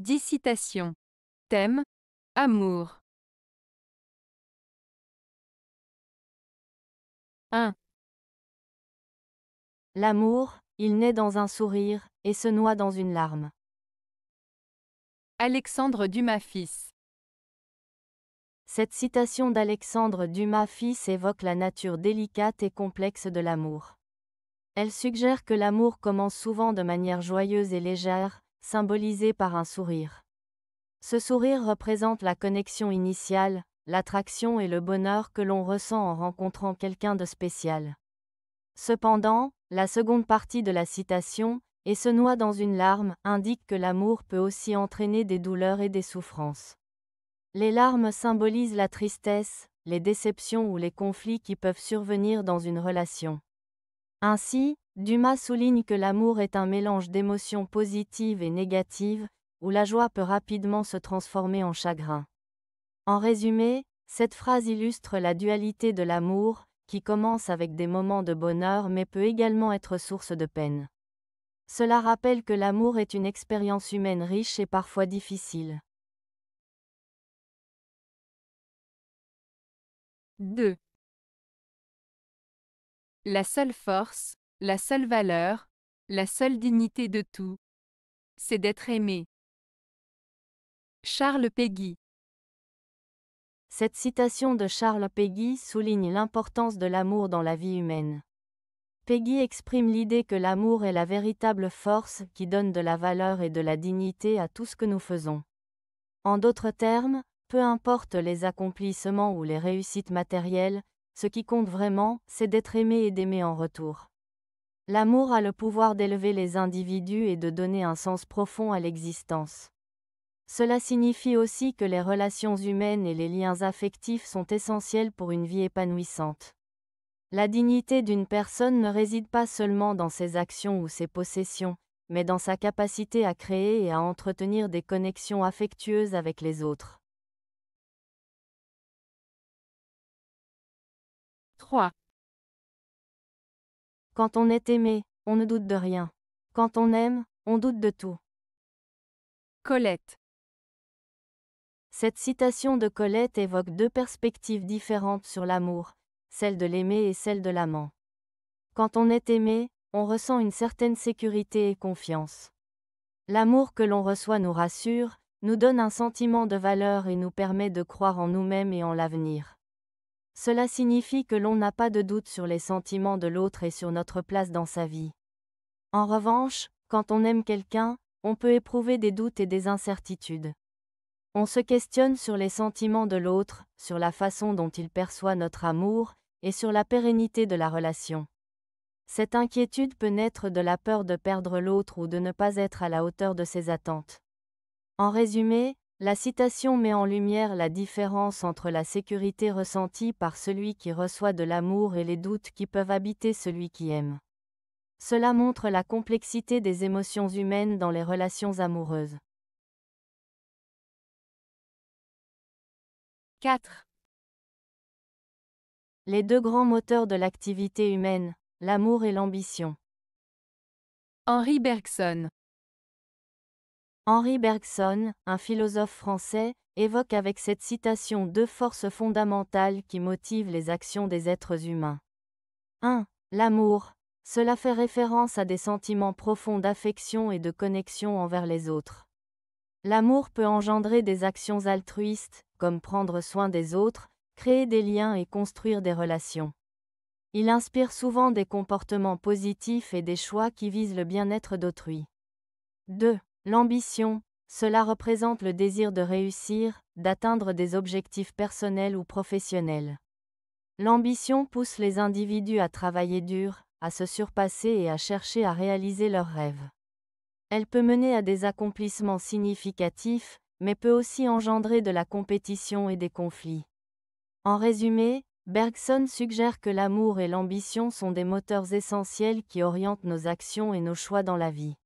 10 citations. Thème: Amour. 1. L'amour, il naît dans un sourire, et se noie dans une larme. Alexandre Dumas fils. Cette citation d'Alexandre Dumas fils évoque la nature délicate et complexe de l'amour. Elle suggère que l'amour commence souvent de manière joyeuse et légère, symbolisée par un sourire. Ce sourire représente la connexion initiale, l'attraction et le bonheur que l'on ressent en rencontrant quelqu'un de spécial. Cependant, la seconde partie de la citation, et se noie dans une larme, indique que l'amour peut aussi entraîner des douleurs et des souffrances. Les larmes symbolisent la tristesse, les déceptions ou les conflits qui peuvent survenir dans une relation. Ainsi, Dumas souligne que l'amour est un mélange d'émotions positives et négatives, où la joie peut rapidement se transformer en chagrin. En résumé, cette phrase illustre la dualité de l'amour, qui commence avec des moments de bonheur mais peut également être source de peine. Cela rappelle que l'amour est une expérience humaine riche et parfois difficile. 2. La seule force, la seule valeur, la seule dignité de tout, c'est d'être aimé. Charles Péguy. Cette citation de Charles Péguy souligne l'importance de l'amour dans la vie humaine. Péguy exprime l'idée que l'amour est la véritable force qui donne de la valeur et de la dignité à tout ce que nous faisons. En d'autres termes, peu importe les accomplissements ou les réussites matérielles, ce qui compte vraiment, c'est d'être aimé et d'aimer en retour. L'amour a le pouvoir d'élever les individus et de donner un sens profond à l'existence. Cela signifie aussi que les relations humaines et les liens affectifs sont essentiels pour une vie épanouissante. La dignité d'une personne ne réside pas seulement dans ses actions ou ses possessions, mais dans sa capacité à créer et à entretenir des connexions affectueuses avec les autres. 3. Quand on est aimé, on ne doute de rien. Quand on aime, on doute de tout. Colette. Cette citation de Colette évoque deux perspectives différentes sur l'amour, celle de l'aimer et celle de l'amant. Quand on est aimé, on ressent une certaine sécurité et confiance. L'amour que l'on reçoit nous rassure, nous donne un sentiment de valeur et nous permet de croire en nous-mêmes et en l'avenir. Cela signifie que l'on n'a pas de doute sur les sentiments de l'autre et sur notre place dans sa vie. En revanche, quand on aime quelqu'un, on peut éprouver des doutes et des incertitudes. On se questionne sur les sentiments de l'autre, sur la façon dont il perçoit notre amour, et sur la pérennité de la relation. Cette inquiétude peut naître de la peur de perdre l'autre ou de ne pas être à la hauteur de ses attentes. En résumé, la citation met en lumière la différence entre la sécurité ressentie par celui qui reçoit de l'amour et les doutes qui peuvent habiter celui qui aime. Cela montre la complexité des émotions humaines dans les relations amoureuses. 4. Les deux grands moteurs de l'activité humaine, l'amour et l'ambition. Henri Bergson. Henri Bergson, un philosophe français, évoque avec cette citation deux forces fondamentales qui motivent les actions des êtres humains. 1. L'amour. Cela fait référence à des sentiments profonds d'affection et de connexion envers les autres. L'amour peut engendrer des actions altruistes, comme prendre soin des autres, créer des liens et construire des relations. Il inspire souvent des comportements positifs et des choix qui visent le bien-être d'autrui. 2. L'ambition. Cela représente le désir de réussir, d'atteindre des objectifs personnels ou professionnels. L'ambition pousse les individus à travailler dur, à se surpasser et à chercher à réaliser leurs rêves. Elle peut mener à des accomplissements significatifs, mais peut aussi engendrer de la compétition et des conflits. En résumé, Bergson suggère que l'amour et l'ambition sont des moteurs essentiels qui orientent nos actions et nos choix dans la vie.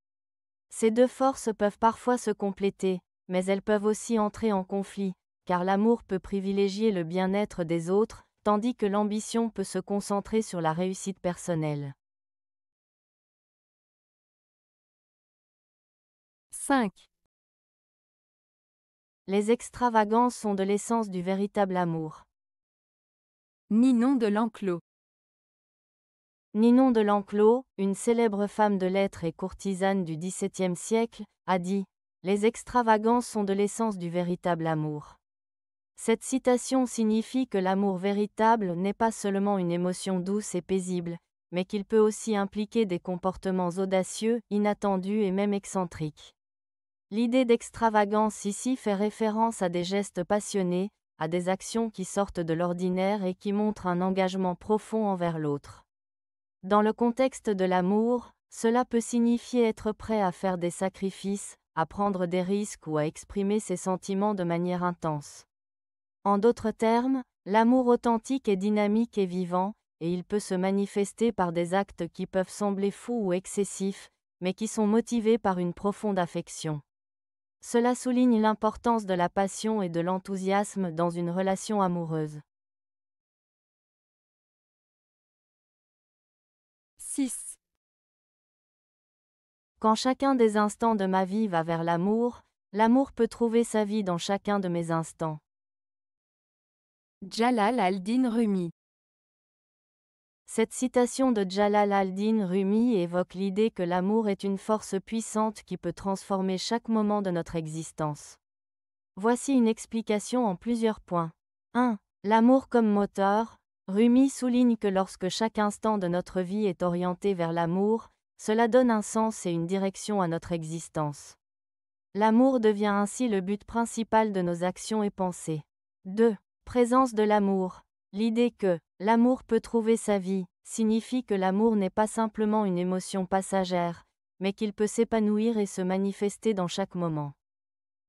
Ces deux forces peuvent parfois se compléter, mais elles peuvent aussi entrer en conflit, car l'amour peut privilégier le bien-être des autres, tandis que l'ambition peut se concentrer sur la réussite personnelle. 5. Les extravagances sont de l'essence du véritable amour. Ninon de L'Enclos. Ninon de L'Enclos, une célèbre femme de lettres et courtisane du XVIIe siècle, a dit « Les extravagances sont de l'essence du véritable amour ». Cette citation signifie que l'amour véritable n'est pas seulement une émotion douce et paisible, mais qu'il peut aussi impliquer des comportements audacieux, inattendus et même excentriques. L'idée d'extravagance ici fait référence à des gestes passionnés, à des actions qui sortent de l'ordinaire et qui montrent un engagement profond envers l'autre. Dans le contexte de l'amour, cela peut signifier être prêt à faire des sacrifices, à prendre des risques ou à exprimer ses sentiments de manière intense. En d'autres termes, l'amour authentique est dynamique et vivant, et il peut se manifester par des actes qui peuvent sembler fous ou excessifs, mais qui sont motivés par une profonde affection. Cela souligne l'importance de la passion et de l'enthousiasme dans une relation amoureuse. 6. Quand chacun des instants de ma vie va vers l'amour, l'amour peut trouver sa vie dans chacun de mes instants. Jalal al-Din Rumi. Cette citation de Jalal al-Din Rumi évoque l'idée que l'amour est une force puissante qui peut transformer chaque moment de notre existence. Voici une explication en plusieurs points. 1. L'amour comme moteur. Rumi souligne que lorsque chaque instant de notre vie est orienté vers l'amour, cela donne un sens et une direction à notre existence. L'amour devient ainsi le but principal de nos actions et pensées. 2. Présence de l'amour. L'idée que l'amour peut trouver sa vie signifie que l'amour n'est pas simplement une émotion passagère, mais qu'il peut s'épanouir et se manifester dans chaque moment.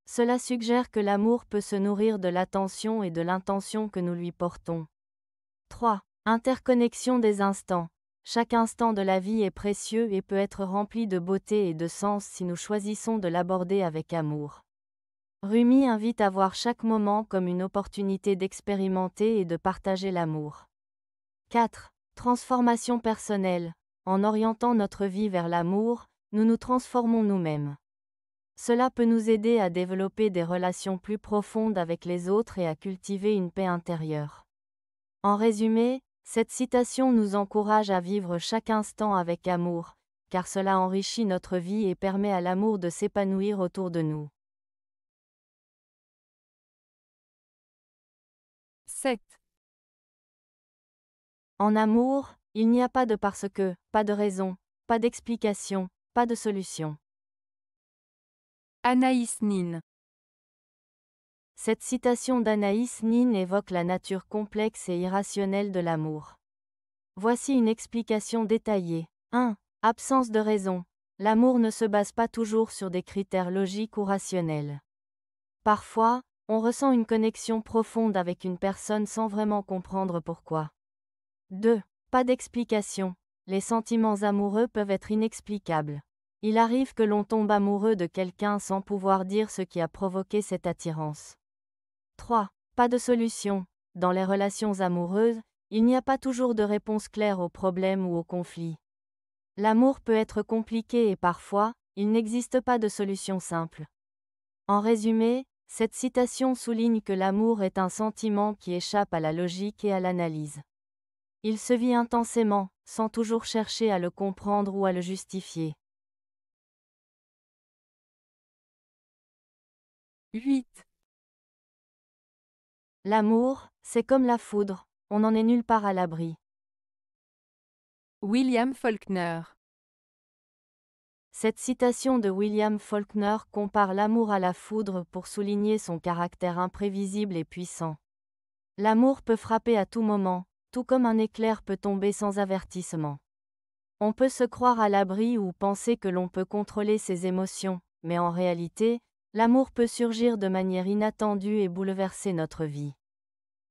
Cela suggère que l'amour peut se nourrir de l'attention et de l'intention que nous lui portons. 3. Interconnexion des instants. Chaque instant de la vie est précieux et peut être rempli de beauté et de sens si nous choisissons de l'aborder avec amour. Rumi invite à voir chaque moment comme une opportunité d'expérimenter et de partager l'amour. 4. Transformation personnelle. En orientant notre vie vers l'amour, nous nous transformons nous-mêmes. Cela peut nous aider à développer des relations plus profondes avec les autres et à cultiver une paix intérieure. En résumé, cette citation nous encourage à vivre chaque instant avec amour, car cela enrichit notre vie et permet à l'amour de s'épanouir autour de nous. 7. En amour, il n'y a pas de parce que, pas de raison, pas d'explication, pas de solution. Anaïs Nin. Cette citation d'Anaïs Nin évoque la nature complexe et irrationnelle de l'amour. Voici une explication détaillée. 1. Absence de raison. L'amour ne se base pas toujours sur des critères logiques ou rationnels. Parfois, on ressent une connexion profonde avec une personne sans vraiment comprendre pourquoi. 2. Pas d'explication. Les sentiments amoureux peuvent être inexplicables. Il arrive que l'on tombe amoureux de quelqu'un sans pouvoir dire ce qui a provoqué cette attirance. 3. Pas de solution. Dans les relations amoureuses, il n'y a pas toujours de réponse claire aux problèmes ou aux conflits. L'amour peut être compliqué et parfois, il n'existe pas de solution simple. En résumé, cette citation souligne que l'amour est un sentiment qui échappe à la logique et à l'analyse. Il se vit intensément, sans toujours chercher à le comprendre ou à le justifier. 8. L'amour, c'est comme la foudre, on n'en est nulle part à l'abri. William Faulkner. Cette citation de William Faulkner compare l'amour à la foudre pour souligner son caractère imprévisible et puissant. L'amour peut frapper à tout moment, tout comme un éclair peut tomber sans avertissement. On peut se croire à l'abri ou penser que l'on peut contrôler ses émotions, mais en réalité, l'amour peut surgir de manière inattendue et bouleverser notre vie.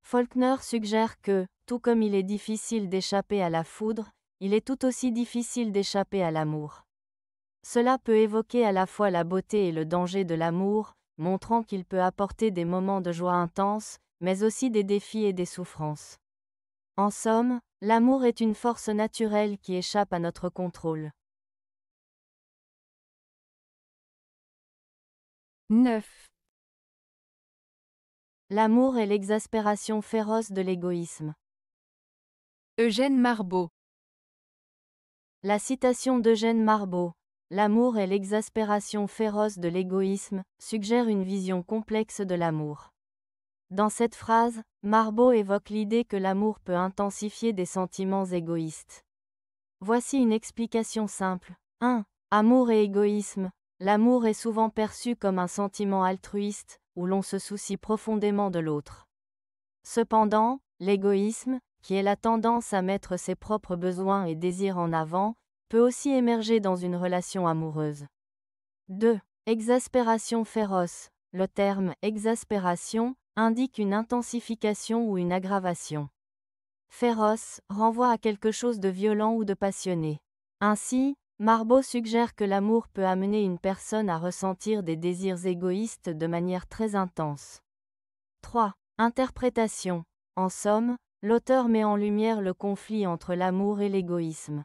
Faulkner suggère que, tout comme il est difficile d'échapper à la foudre, il est tout aussi difficile d'échapper à l'amour. Cela peut évoquer à la fois la beauté et le danger de l'amour, montrant qu'il peut apporter des moments de joie intense, mais aussi des défis et des souffrances. En somme, l'amour est une force naturelle qui échappe à notre contrôle. 9. L'amour est l'exaspération féroce de l'égoïsme. Eugène Marbeau. La citation d'Eugène Marbeau, l'amour est l'exaspération féroce de l'égoïsme, suggère une vision complexe de l'amour. Dans cette phrase, Marbeau évoque l'idée que l'amour peut intensifier des sentiments égoïstes. Voici une explication simple. 1. Amour et égoïsme. L'amour est souvent perçu comme un sentiment altruiste, où l'on se soucie profondément de l'autre. Cependant, l'égoïsme, qui est la tendance à mettre ses propres besoins et désirs en avant, peut aussi émerger dans une relation amoureuse. 2. Exaspération féroce. Le terme « exaspération » indique une intensification ou une aggravation. Féroce renvoie à quelque chose de violent ou de passionné. Ainsi, Marbeau suggère que l'amour peut amener une personne à ressentir des désirs égoïstes de manière très intense. 3. Interprétation. En somme, l'auteur met en lumière le conflit entre l'amour et l'égoïsme.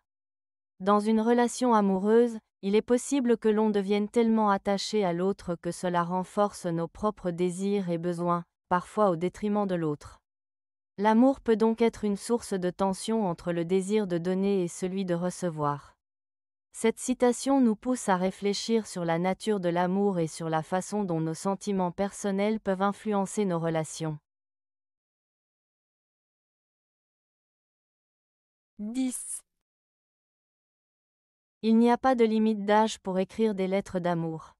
Dans une relation amoureuse, il est possible que l'on devienne tellement attaché à l'autre que cela renforce nos propres désirs et besoins, parfois au détriment de l'autre. L'amour peut donc être une source de tension entre le désir de donner et celui de recevoir. Cette citation nous pousse à réfléchir sur la nature de l'amour et sur la façon dont nos sentiments personnels peuvent influencer nos relations. 10. Il n'y a pas de limite d'âge pour écrire des lettres d'amour.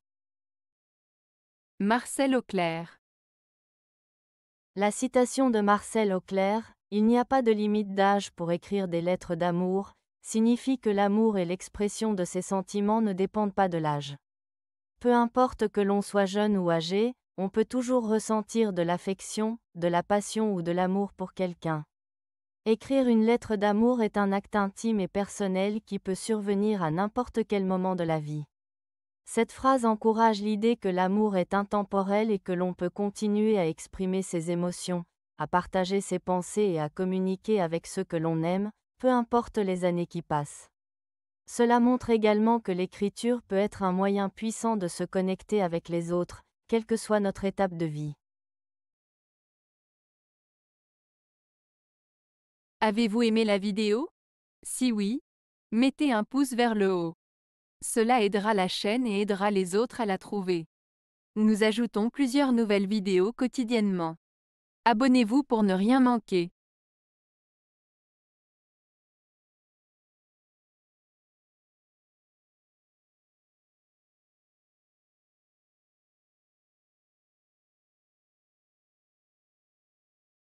Marcel Auclair. La citation de Marcel Auclair, « Il n'y a pas de limite d'âge pour écrire des lettres d'amour », signifie que l'amour et l'expression de ses sentiments ne dépendent pas de l'âge. Peu importe que l'on soit jeune ou âgé, on peut toujours ressentir de l'affection, de la passion ou de l'amour pour quelqu'un. Écrire une lettre d'amour est un acte intime et personnel qui peut survenir à n'importe quel moment de la vie. Cette phrase encourage l'idée que l'amour est intemporel et que l'on peut continuer à exprimer ses émotions, à partager ses pensées et à communiquer avec ceux que l'on aime, peu importe les années qui passent. Cela montre également que l'écriture peut être un moyen puissant de se connecter avec les autres, quelle que soit notre étape de vie. Avez-vous aimé la vidéo? Si oui, mettez un pouce vers le haut. Cela aidera la chaîne et aidera les autres à la trouver. Nous ajoutons plusieurs nouvelles vidéos quotidiennement. Abonnez-vous pour ne rien manquer.